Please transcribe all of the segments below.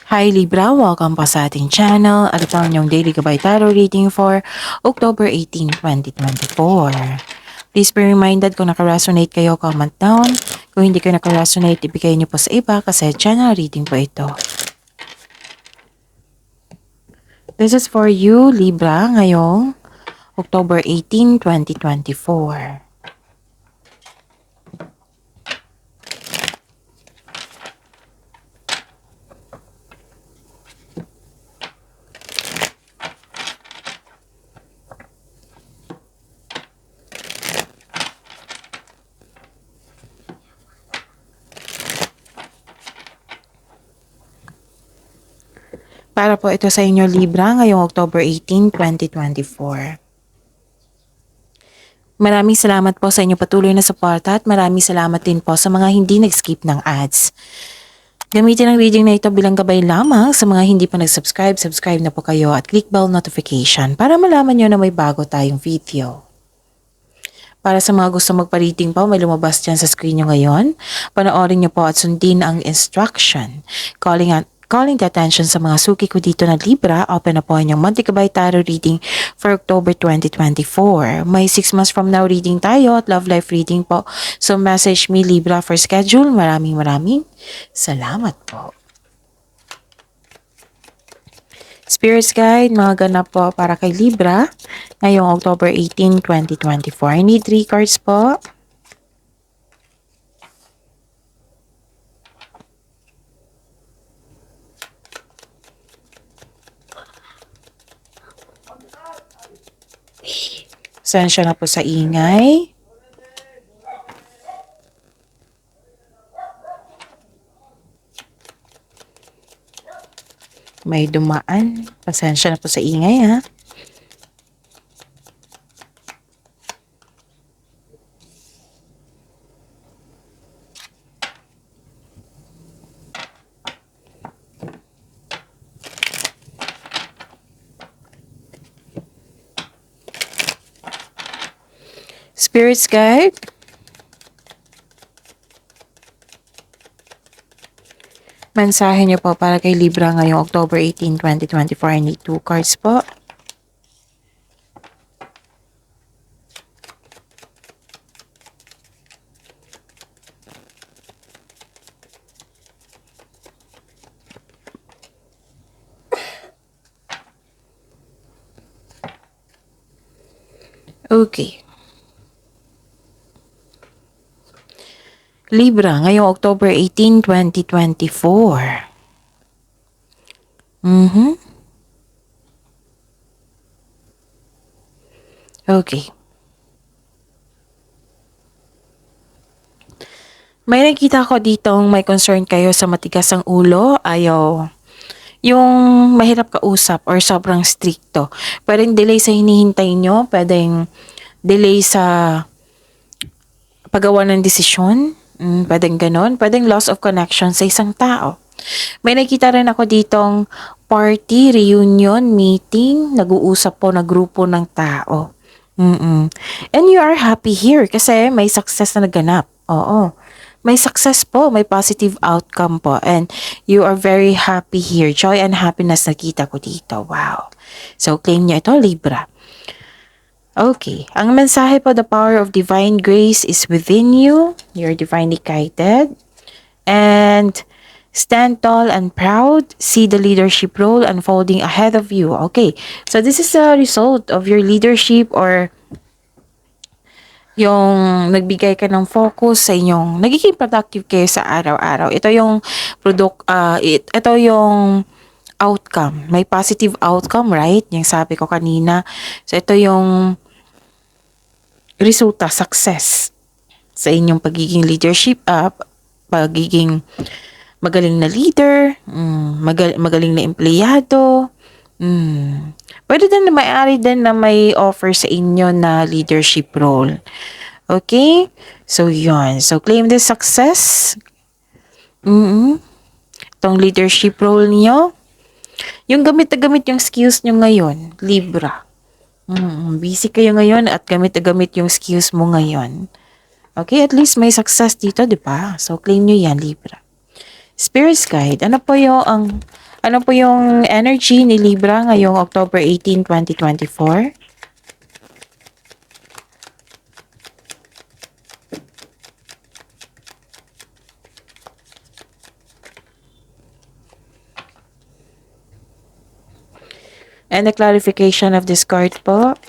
Hi Libra, welcome po sa ating channel at ito ang inyong daily gabay tarot reading for October 18, 2024. Please be reminded kung naka-resonate kayo, comment down. Kung hindi kayo naka-resonate, ibigay niyo po sa iba kasi channel reading po ito. This is for you Libra ngayong October 18, 2024. Para po ito sa inyo Libra ngayong October 18, 2024. Maraming salamat po sa inyo patuloy na suporta at maraming salamat din po sa mga hindi nag-skip ng ads. Gamitin ang reading na ito bilang gabay lamang sa mga hindi pa nag-subscribe, subscribe na po kayo at click bell notification para malaman nyo na may bago tayong video. Para sa mga gusto magpa-reading po, may lumabas dyan sa screen nyo ngayon. Panoorin nyo po at sundin ang instruction. Calling the attention sa mga suki ko dito na Libra, open na po ang inyong monthly gabay tarot reading for October 2024. May 6 months from now reading tayo at love life reading po. So message me Libra for schedule. Maraming salamat po. Spirits Guide, mga ganap po para kay Libra ngayong October 18, 2024. I need 3 cards po. Sensya na po sa ingay. May dumaan. Pasensya na po sa ingay ha. Spirits Guide. Mensahe niyo po para kay Libra ngayong October 18, 2024. I need 2 cards po. Okay. Libra, ngayong October 18, 2024. Okay. May nakita ko ditong may concern kayo sa matigas ang ulo, ayaw. Yung mahirap kausap or sobrang stricto. Pwedeng delay sa hinihintay nyo, pwedeng delay sa paggawa ng desisyon, pwedeng ganon, pwedeng loss of connection sa isang tao. May nakita rin ako ditong party, reunion, meeting, nag-uusap po na grupo ng tao. And you are happy here kasi may success na naganap. Oo. May success po, may positive outcome po. And you are very happy here. Joy and happiness nakita ko dito. Wow. So, claim nyo ito, Libra. Okay. Ang mensahe po, the power of divine grace is within you. You're divinely guided. And stand tall and proud. See the leadership role unfolding ahead of you. Okay. So, this is a result of your leadership or yung nagbigay ka ng focus sa inyong, nagiging productive kayo sa araw-araw. Ito yung ito yung outcome. May positive outcome, right? Yung sabi ko kanina. So, ito yung resulta, success sa inyong pagiging leadership, pagiging magaling na leader, magaling na empleyado. Pwede din na may-ari din na may offer sa inyo na leadership role. Okay? So, yun. So, claim the success. Itong leadership role niyo. Yung gamit na gamit yung skills nyo ngayon, Libra. Busy kayo ngayon at gamit na gamit yung skills mo ngayon. Okay? At least may success dito, di ba? So, claim nyo yan, Libra. Spirit's Guide. Ano Ano po yung energy ni Libra ngayong October 18, 2024? And the clarification of this card po.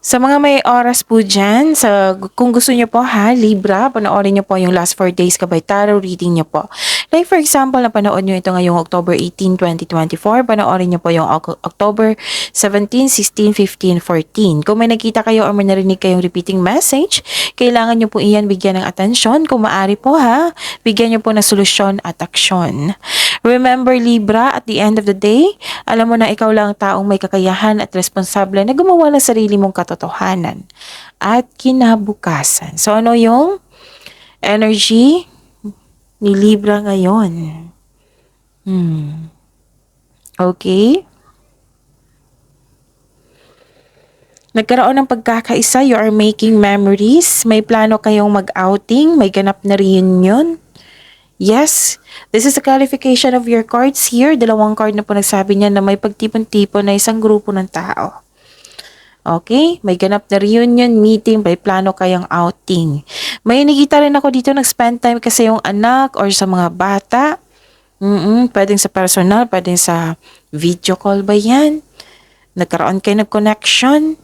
Sa mga may oras po dyan, kung gusto nyo po ha, Libra, panoorin nyo po yung last 4 days kabay tarot reading nyo po. Like for example, napanood nyo ito ngayong October 18, 2024, panoorin nyo po yung October 17, 16, 15, 14. Kung may nakita kayo or may narinig kayong repeating message, kailangan nyo po iyan bigyan ng atensyon. Kung maaari po ha, bigyan nyo po ng solusyon at aksyon. Remember Libra, at the end of the day, alam mo na ikaw lang ang taong may kakayahan at responsable na gumawa ng sarili mong katotohanan at kinabukasan. So ano yung energy ni Libra ngayon? Okay? Nagkaroon ng pagkakaisa, you are making memories, may plano kayong mag-outing, may ganap na reunion. Yes, this is a clarification of your cards here. Dalawang card na po nagsabi niya na may pagtipon-tipon na isang grupo ng tao. Okay? May ganap na reunion, meeting, may plano kayang outing. May nakita rin ako dito, nag-spend time kasi yung anak or sa mga bata. Pwedeng sa personal, pwedeng sa video call ba yan? Nagkaroon kayo ng connection.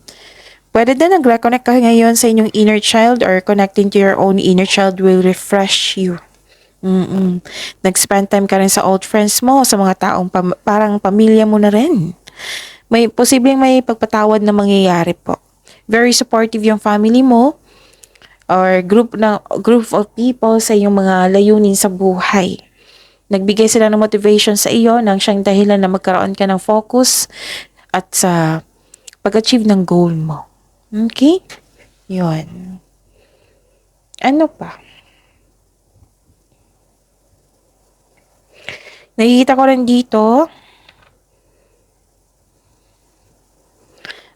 Pwede din nag-reconnect ka ngayon sa inyong inner child or connecting to your own inner child will refresh you. Nag-spend time ka rin sa old friends mo, sa mga taong parang pamilya mo na rin. May posibleng may pagpatawad na mangyayari po. Very supportive yung family mo or group of people sa iyong mga layunin sa buhay. Nagbigay sila ng motivation sa iyo nang siyang dahilan na magkaroon ka ng focus at sa pag-achieve ng goal mo. Okay? Yun. Ano pa? Nakikita ko rin dito,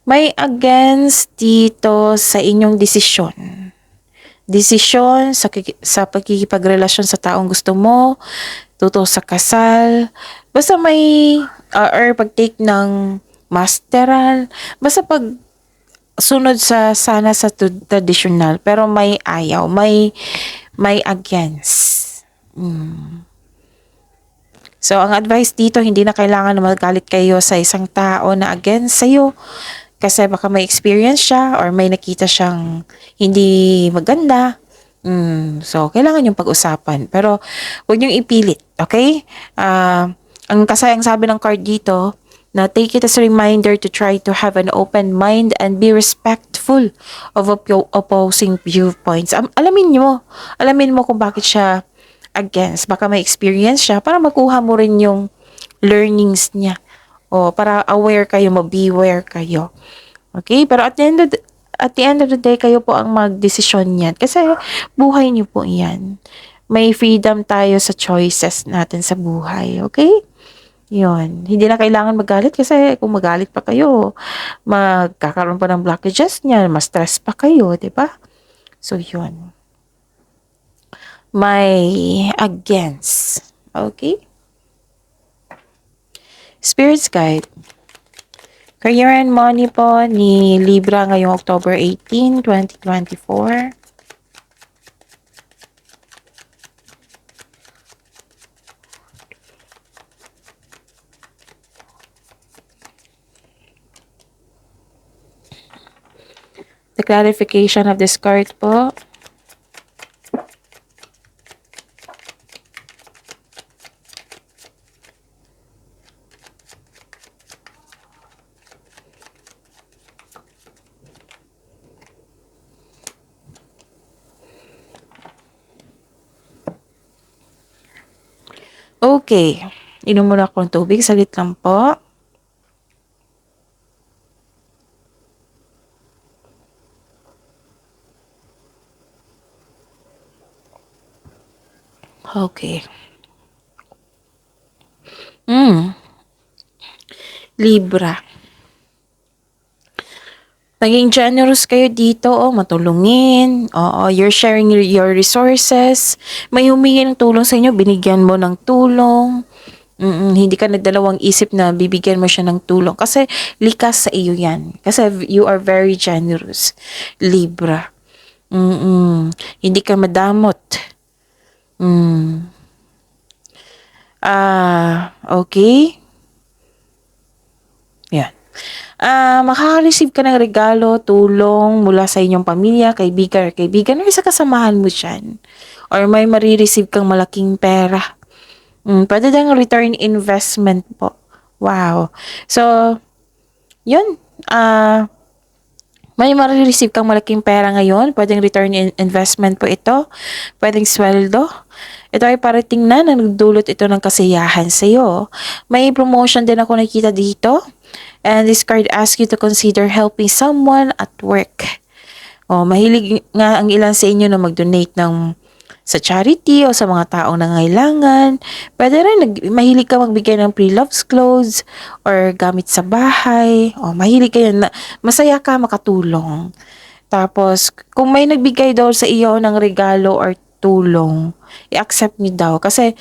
may against dito sa inyong desisyon. Desisyon sa pagkikipagrelasyon sa taong gusto mo, tuto sa kasal, basta may, or pag-take ng masteral, basta pag sunod sana sa traditional, pero may ayaw, may against. So, ang advice dito, hindi na kailangan na magalit kayo sa isang tao na against sa'yo. Kasi baka may experience siya or may nakita siyang hindi maganda. So, kailangan yung pag-usapan. Pero, huwag niyong ipilit, okay? Ang kasayang sabi ng card dito, na take it as a reminder to try to have an open mind and be respectful of opposing viewpoints. Alamin mo kung bakit siya against. Baka may experience siya para makuha mo rin yung learnings niya. O para aware kayo, beware kayo. Okay? Pero at the end of the day, kayo po ang magdesisyon niyan. Kasi buhay niyo po yan. May freedom tayo sa choices natin sa buhay. Okay? Yun. Hindi na kailangan magalit kasi kung magalit pa kayo, magkakaroon pa ng blockages niya, mas stress pa kayo, di ba? So, yun. May against. Okay? Spirits Guide. Career and money po ni Libra ngayong October 18, 2024. The clarification of this card po. Okay. Inom muna ako ng tubig. Salit lang po. Okay. Hmm, Libra. Naging generous kayo dito, matulungin. Oo, you're sharing your resources. May humingi ng tulong sa inyo, binigyan mo ng tulong. Hindi ka nagdalawang isip na bibigyan mo siya ng tulong. Kasi likas sa iyo yan. Kasi you are very generous. Libra. Hindi ka madamot. Mm. Okay. Yan. Makaka-receive ka ng regalo, tulong mula sa inyong pamilya, kaibigan, or sa kasamahan mo dyan. Or may marireceive kang malaking pera. Pwede din return investment po. Wow. So, yun. May marireceive kang malaking pera ngayon. Pwedeng return investment po ito. Pwedeng sweldo. Ito ay parating na nagdulot ito ng kasiyahan sa iyo. May promotion din ako nakita dito. And this card asks you to consider helping someone at work. Mahilig nga ang ilan sa inyo na mag-donate sa charity o sa mga taong nangailangan. Pwede rin mahilig ka magbigay ng pre-loved clothes or gamit sa bahay. Mahilig ka yan. Masaya ka makatulong. Tapos, kung may nagbigay daw sa iyo ng regalo or tulong, i-accept niyo daw. Kasi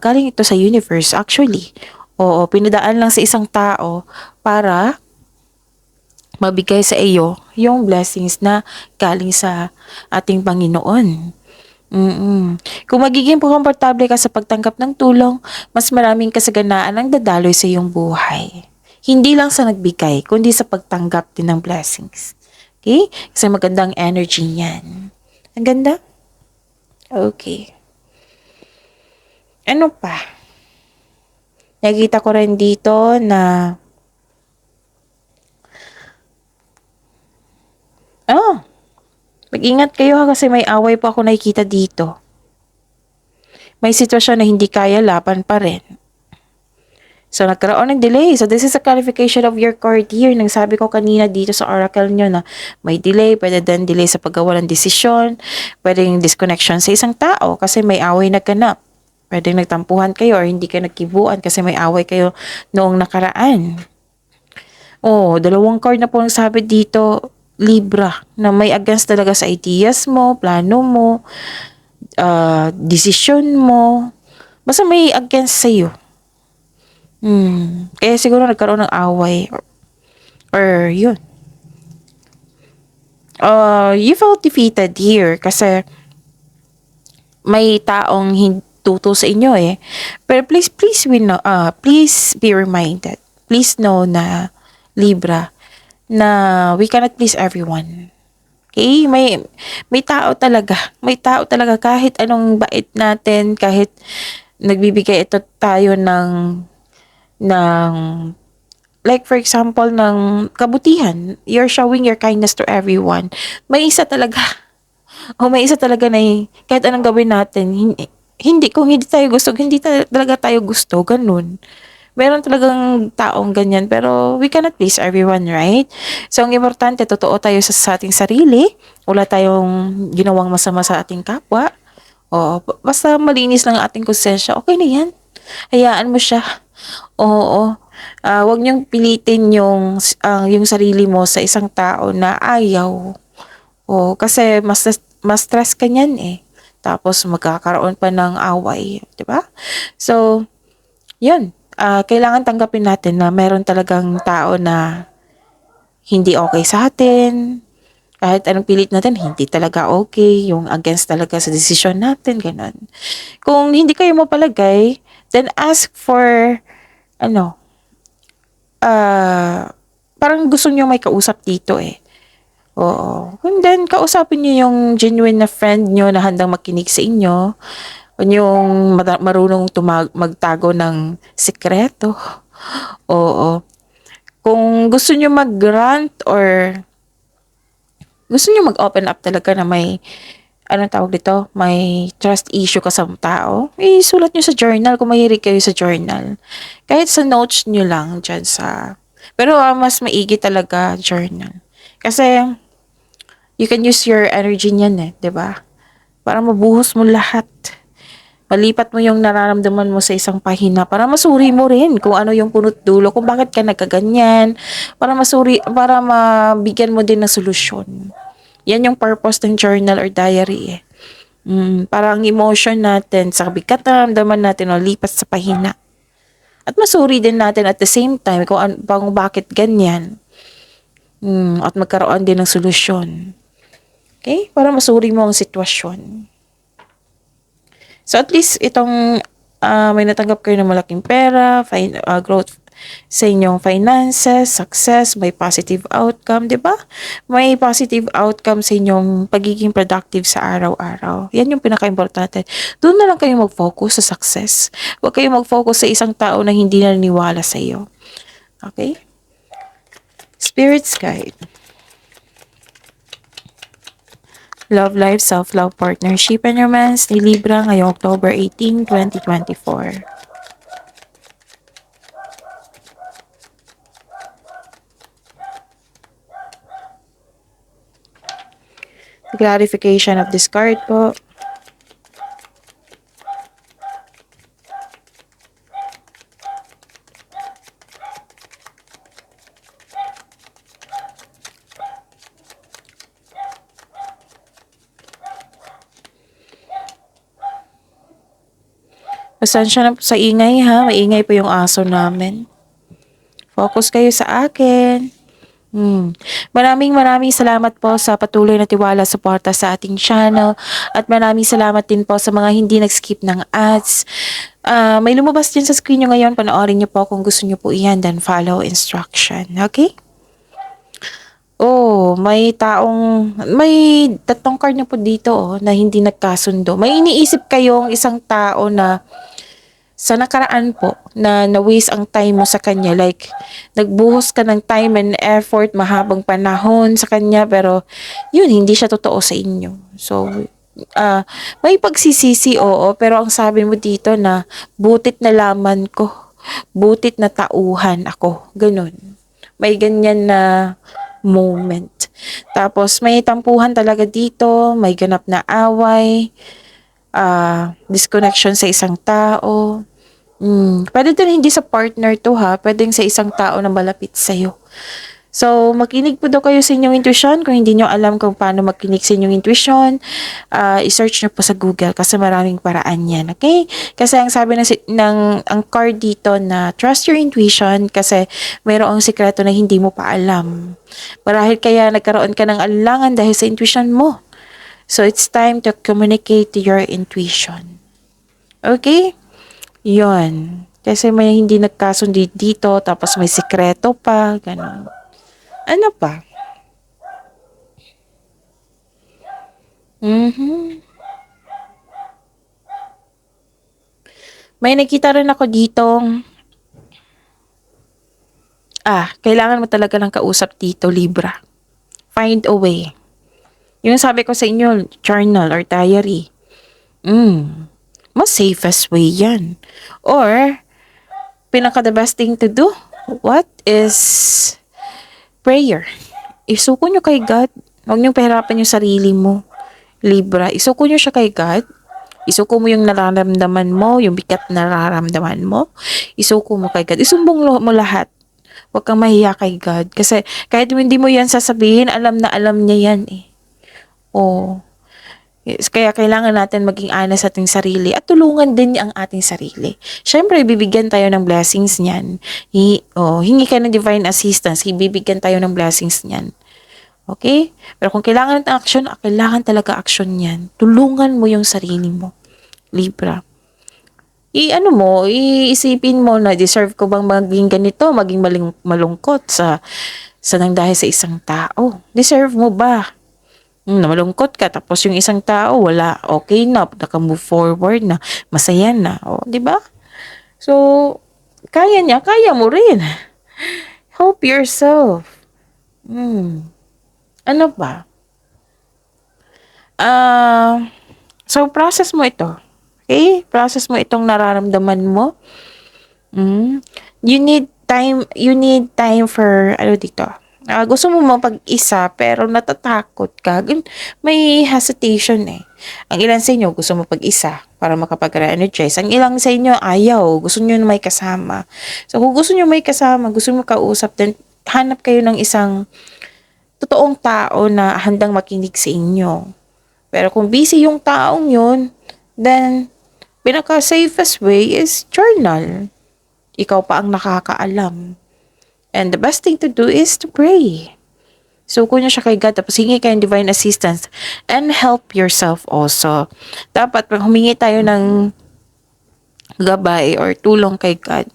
galing ito sa universe actually. Oo, pinadaan lang sa isang tao para mabigay sa iyo yung blessings na galing sa ating Panginoon. Kung magiging komportable ka sa pagtanggap ng tulong, mas maraming kasaganaan ang dadaloy sa iyong buhay. Hindi lang sa nagbigay, kundi sa pagtanggap din ng blessings. Okay? Kasi magandang energy niyan. Ang ganda? Okay. Ano pa? Nakita ko rin dito na mag-ingat kayo ha kasi may away pa ako nakikita dito. May sitwasyon na hindi kaya, laban pa rin. So, nagkaroon ng delay. So, this is a clarification of your card here. Nang sabi ko kanina dito sa oracle nyo na may delay, pwede din delay sa paggawa ng desisyon, pwedeng disconnection sa isang tao kasi may away nagganap. Pwedeng nagtampuhan kayo or hindi kayo nagkibuan kasi may away kayo noong nakaraan. Dalawang card na po nagsabi dito, Libra, na may against talaga sa ideas mo, plano mo, desisyon mo. Basta may against sa'yo. Kaya siguro nagkaroon ng away. Or yun. You felt defeated here kasi may taong tuto sa inyo eh. Pero please be reminded. Please know na Libra, na we cannot please everyone. Okay? May tao talaga. May tao talaga kahit anong bait natin, kahit nagbibigay ito tayo ng like for example ng kabutihan, you're showing your kindness to everyone. May isa talaga. May isa talaga na kahit anong gawin natin, kung hindi tayo gusto, hindi talaga tayo gusto, ganun. Meron talagang taong ganyan, pero we cannot please everyone, right? So, ang importante, totoo tayo sa ating sarili. Wala tayong ginawang masama sa ating kapwa. Basta malinis lang ang ating konsensya, okay na yan. Hayaan mo siya. Huwag niyong pilitin yung sarili mo sa isang tao na ayaw. Kasi mas stress ka niyan eh. Tapos magkakaroon pa ng away, 'di ba? So, 'yun. Kailangan tanggapin natin na meron talagang tao na hindi okay sa atin. Kahit anong pilit natin, hindi talaga okay. Yung against talaga sa desisyon natin, ganun. Kung hindi kayo mapalagay, then ask for, parang gusto nyo may kausap dito eh. And then, kausapin nyo yung genuine na friend nyo na handang makinig sa inyo. Yung marunong magtago ng sekreto. Kung gusto nyo mag-grant or gusto nyo mag-open up talaga na may, may trust issue ka sa tao, isulat nyo sa journal kung mahilig kayo sa journal. Kahit sa notes nyo lang dyan pero mas maigi talaga journal. Kasi, you can use your energy niyan eh, 'di ba? Para mabuhos mo lahat. Malipat mo yung nararamdaman mo sa isang pahina para masuri mo rin kung ano yung punot dulo, kung bakit ka nagkaganyan, para mabigyan mo din ng solusyon. Yan yung purpose ng journal or diary eh. Para ang emotion natin sa bigat na ramdaman natin o lipat sa pahina. At masuri din natin at the same time kung bakit ganyan. At magkaroon din ng solusyon. Okay? Para masuri mo ang sitwasyon. So at least itong may natanggap kayo ng malaking pera, growth sa inyong finances, success, may positive outcome, di ba? May positive outcome sa inyong pagiging productive sa araw-araw. Yan yung pinaka-importante. Doon na lang kayo mag-focus sa success. Huwag kayo mag-focus sa isang tao na hindi naniniwala sa iyo. Okay? Spirit's Guide. Love Life, Self-Love, Partnership, and Romance ni Libra ngayong October 18, 2024. Clarification of this card po. Pasensya na po sa ingay ha. Maingay po yung aso namin. Focus kayo sa akin. Maraming salamat po sa patuloy na tiwala, suporta sa ating channel. At maraming salamat din po sa mga hindi nag-skip ng ads. May lumabas din sa screen nyo ngayon. Panoorin nyo po kung gusto nyo po iyan. Then follow instruction. Okay? Oh, may tatlong card na po dito na hindi nagkasundo. May iniisip kayong isang tao na sa nakaraan po na na-waste ang time mo sa kanya. Like, nagbuhos ka ng time and effort, mahabang panahon sa kanya, pero yun, hindi siya totoo sa inyo. So, may pagsisisi, oo, pero ang sabi mo dito na butit na laman ko, butit na tauhan ako. Ganun. May ganyan na moment. Tapos, may tampuhan talaga dito, may ganap na away, disconnection sa isang tao. Pwede din hindi sa partner to ha. Pwedeng sa isang tao na malapit sa'yo. So, makinig po daw kayo sa inyong intuition. Kung hindi nyo alam kung paano makinig sa inyong intuition, i-search nyo po sa Google kasi maraming paraan yan. Okay? Kasi ang sabi ang card dito na trust your intuition kasi mayroong sikreto na hindi mo pa alam. Marahil kaya nagkaroon ka ng alangan dahil sa intuition mo. So, it's time to communicate to your intuition. Okay? Yon. Kasi may hindi nagkasundi dito, tapos may sikreto pa, gano'n. Ano pa? May nakita rin ako ditong, kailangan mo talaga ng kausap dito, Libra. Find a way. Yung sabi ko sa inyo, journal or diary. Mas safest way yan. Or, pinaka-the best thing to do, what is prayer. Isuko nyo kay God. Huwag nyo pahirapan yung sarili mo. Libra, isuko nyo siya kay God. Isuko mo yung nararamdaman mo, yung bigat na nararamdaman mo. Isuko mo kay God. Isumbong mo lahat. Huwag kang mahiya kay God. Kasi kahit hindi mo yan sasabihin, alam na alam niya yan eh. Oh. Yes, kaya kailangan natin maging honest sa ating sarili at tulungan din ang ating sarili. Siyempre, bibigyan tayo ng blessings niyan. Hingi ka ng divine assistance, bibigyan tayo ng blessings niyan. Okay? Pero kung kailangan ng action, kailangan talaga action niyan. Tulungan mo yung sarili mo. Libra. Iisipin mo na deserve ko bang maging ganito, maging malungkot sa nang dahil sa isang tao. Deserve mo ba? Na malungkot ka, tapos yung isang tao, wala, okay na, naka-move forward na, masaya na, di ba? So, kaya niya, kaya mo rin. Help yourself. Ano ba? So, process mo ito. Okay? Process mo itong nararamdaman mo. You need time for, Gusto mo mapag-isa pero natatakot ka. May hesitation eh. Ang ilan sa inyo gusto mo pag-isa para makapag-re-energize. Ang ilang sa inyo ayaw, gusto nyo na may kasama. So kung gusto nyo may kasama, gusto mo kausap, then hanap kayo ng isang totoong tao na handang makinig sa inyo. Pero kung busy yung taong yun, then pinaka-safest way is journal. Ikaw pa ang nakakaalam. And the best thing to do is to pray. Suko niyo siya kay God, tapos hingi kayo ng divine assistance and help yourself also. Dapat pag humingi tayo ng gabay or tulong kay God,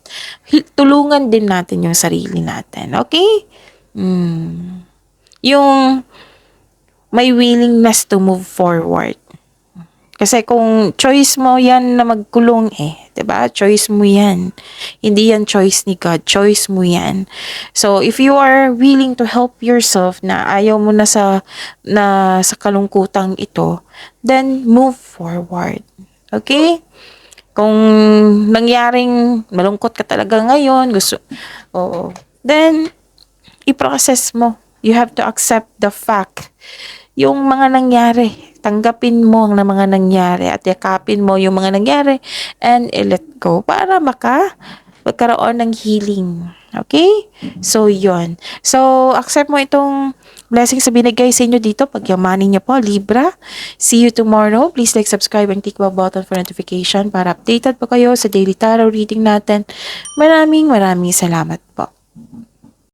tulungan din natin yung sarili natin. Okay? Yung may willingness to move forward. Kasi kung choice mo yan na magkulong 'di ba? Choice mo yan. Hindi yan choice ni God, choice mo yan. So if you are willing to help yourself na ayaw mo na sa kalungkutang ito, then move forward. Okay? Kung nangyaring malungkot ka talaga ngayon, then i-process mo. You have to accept the fact. Yung mga nangyari, tanggapin mo ang mga nangyari at yakapin mo yung mga nangyari and let go para magkaroon ng healing. Okay? So, yon. So, accept mo itong blessings na binigay sa inyo dito. Pagyamanin niyo po, Libra. See you tomorrow. Please like, subscribe, and click the button for notification para updated po kayo sa daily tarot reading natin. Maraming salamat po.